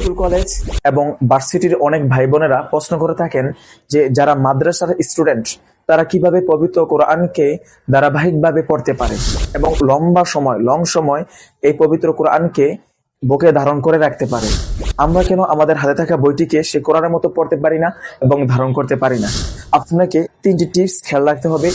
School college এবং ভার্সিটির অনেক ভাই বোনেরা প্রশ্ন করে থাকেন যে যারা মাদ্রাসার স্টুডেন্ট তারা কিভাবে পবিত্র কোরআনকে ধারাবাহিকভাবে পড়তে পারে এবং লং সময় এই পবিত্র কোরআনকে বুকে ধারণ করে রাখতে পারে। আমরা কেন আমাদের হাতে থাকা বইটিকে সে কোরআনের মতো পড়তে পারি না এবং ধারণ করতে পারি না? আপনাকে 3টি টিপস খেয়াল রাখতে হবে।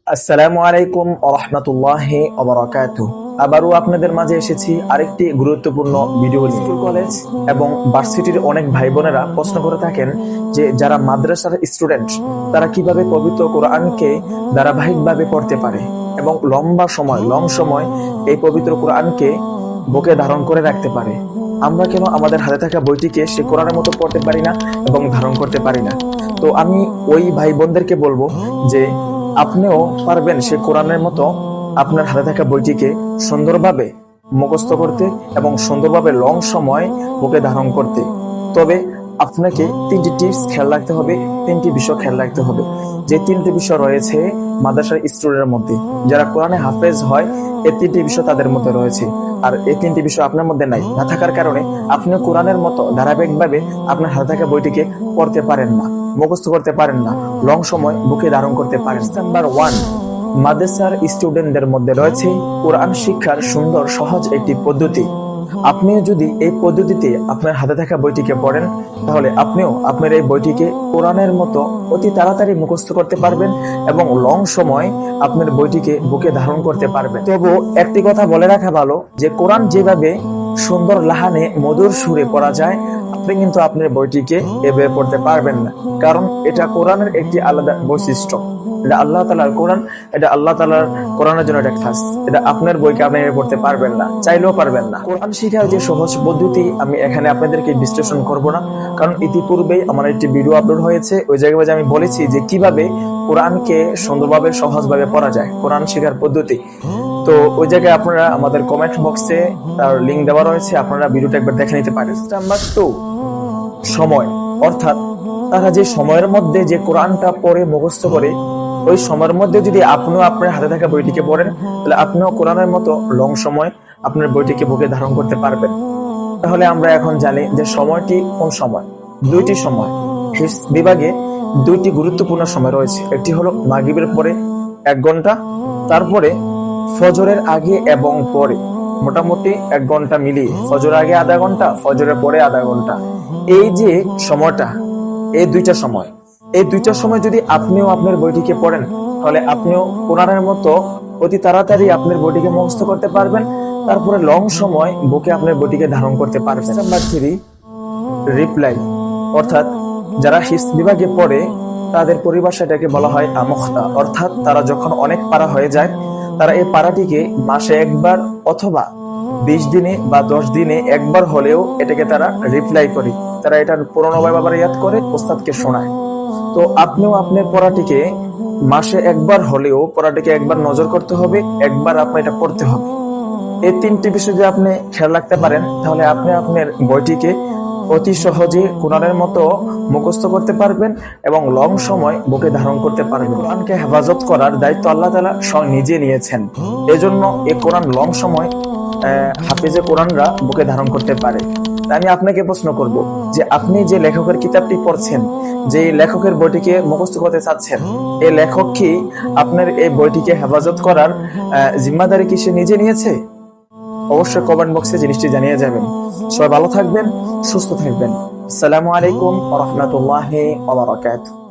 আসসালামু আলাইকুম ওয়া রাহমাতুল্লাহি ওয়া বারাকাতুহু। আবারও আপনাদের মাঝে এসেছি আরেকটি গুরুত্বপূর্ণ ভিডিও নিয়ে। স্কুল কলেজ এবং ভার্সিটির অনেক ভাই বোনেরা প্রশ্ন করে থাকেন যে যারা মাদ্রাসার স্টুডেন্ট তারা কিভাবে পবিত্র কোরআনকে ধারাবাহিকভাবে পড়তে পারে এবং লং সময় এই পবিত্র কোরআনকে বুকে ধারণ করে রাখতে পারে। আমরা কেন আমাদের হাতে থাকা বইটিকে সে কোরআনের মতো পড়তে পারি না এবং ধারণ করতে পারি না? তো আমি ওই ভাই বোনদেরকে বলবো যে আপনিও পারবেন সে কোরআনের মতো আপনার হাতে থাকা বইটিকে সুন্দরভাবে মুখস্থ করতে এবং সুন্দরভাবে লং সময় বুকে ধারণ করতে। তবে আপনাকে 3টি টিপস খেয়াল রাখতে হবে, 3টি বিষয় খেয়াল রাখতে হবে। যে 3টি বিষয় রয়েছে মাদ্রাসার স্টুডেন্টের মধ্যে, যারা কোরআনে হাফেজ হয়, এই 3টি বিষয় তাদের মধ্যে রয়েছে। আর এই 3টি বিষয় আপনার মধ্যে না থাকার কারণে আপনি কোরআনের মতো ধারাবাহিকভাবে আপনার হাতে থাকা বইটিকে পড়তে পারেন না, মুখস্থ করতে পারেন না, লং সময় বুকে ধারণ করতে পারেন। নাম্বার 1, মাদ্রাসার স্টুডেন্টদের মধ্যে রয়েছে কোরআন শিক্ষার সুন্দর সহজ একটি পদ্ধতি। আপনিও যদি এই পদ্ধতিতে আপনার হাতে থাকা বইটিকে পড়েন তাহলে আপনিও আপনার এই বইটিকে কোরআনের মতো অতি তাড়াতাড়ি মুখস্থ করতে পারবেন এবং লং সময় আপনার বইটিকে বুকে ধারণ করতে পারবেন। তবু একটি কথা বলে রাখা ভালো যে কোরআন যেভাবে সুন্দর লাহানে মধুর সুরে পড়া যায়, আপনি কিন্তু আপনার বইটিকে এভাবে পড়তে পারবেন না, কারণ এটা কোরআনের একটি আলাদা বৈশিষ্ট্য। এটা আল্লাহ তাআলার কোরআন, এটা আল্লাহ তাআলার কোরআনের জন্য এটা খাস। এটা আপনার বইকে আপনি পড়তে পারবেন না, চাইলেও পারবেন না। কোরআন শিখার যে সহজ পদ্ধতি আমি এখানে আপনাদেরকে বিশ্লেষণ করব না, কারণ ইতিপূর্বেই আমার একটি ভিডিও আপলোড হয়েছে, ওই জায়গায় আমি বলেছি যে কিভাবে কোরআনকে সুন্দরভাবে সহজভাবে পড়া যায়, কোরআন শিখার পদ্ধতি। তো ওই জায়গায় আপনারা আমাদের কমেন্ট বক্সে তার লিঙ্ক দেওয়া রয়েছে, আপনারা ভিডিওটা একবার দেখে নিতে পারেন। নাম্বার 2, সময়। অর্থাৎ তারা যে সময়ের মধ্যে যে কোরআনটা পড়ে মুখস্থ করে, ওই সময়ের মধ্যে যদি আপনিও আপনার হাতে থাকা বইটিকে পড়েন তাহলে আপনিও কোরআনের মতো লং সময় আপনার বইটিকে বুকে ধারণ করতে পারবেন। তাহলে আমরা এখন জানি যে সময়টি কোন সময়। 2টি সময় হিফজ বিভাগে 2টি গুরুত্বপূর্ণ সময় রয়েছে। একটি হলো মাগরিবের পরে 1 ঘন্টা, তারপরে ফজরের আগে এবং পরে, মোটামুটি 1 ঘন্টা মিলিয়ে, ফজরের আগে আধা ঘন্টা, ফজরের পরে আধা ঘন্টা। এই যে সময়টা, এই 2টা সময়, এই 2টা সময় যদি আপনিও আপনার বইটিকে পড়েন তাহলে আপনিও কোরআনের মতো অতি তাড়াতাড়ি আপনার বইটিকে মুখস্থ করতে পারবেন, তারপরে লং সময় বুকে আপনার বইটিকে ধারণ করতে পারবেন। Number 3, reply. অর্থাৎ যারা হিফজ বিভাগে পড়ে তাদের পরিভাষাটাকে বলা হয় আমুখতা। অর্থাৎ তারা যখন অনেক পারা হয়ে যায়, তারা এই পারাটিকে মাসে একবার অথবা 20 দিনে বা 10 দিনে একবার হলেও এটাকে তারা রিপ্লাই করে, তারা এটার পুরোনোভাবে আবার ইয়াদ করে ওস্তাদকে শোনায়। তো আপনিও আপনার পড়াটিকে মাসে একবার হলেও পড়াটিকে একবার নজর করতে হবে, একবার আপনার এটা পড়তে হবে। এই 3টি বিষয় যদি আপনি খেয়াল রাখতে পারেন তাহলে আপনি আপনার বইটিকে অতি সহজে কোরআনের মতো মুখস্থ করতে পারবেন এবং লং সময় বুকে ধারণ করতে পারবেন। কোরআনকে হেফাজত করার দায়িত্ব আল্লাহ তাআলা স্বয়ং নিজে নিয়েছেন। এজন্য এই কোরআন লং সময় হাফেজে কোরআনরা বুকে ধারণ করতে পারে। আমি আপনাকে প্রশ্ন করব যে আপনি যে লেখকের কিতাবটি পড়ছেন, যে লেখকের বইটিকে মুখস্থ করতে চাচ্ছেন, এই লেখক কি আপনার এই বইটিকে হেফাজত করার জিম্মাদারি কি সে নিজে নিয়েছে? অবশ্যই কমেন্ট বক্সে জিনিসটি জানিয়ে যাবেন। সবাই ভালো থাকবেন, সুস্থ থাকবেন। আসসালামু আলাইকুম ওয়া রাহমাতুল্লাহি ওয়া বারাকাতুহু।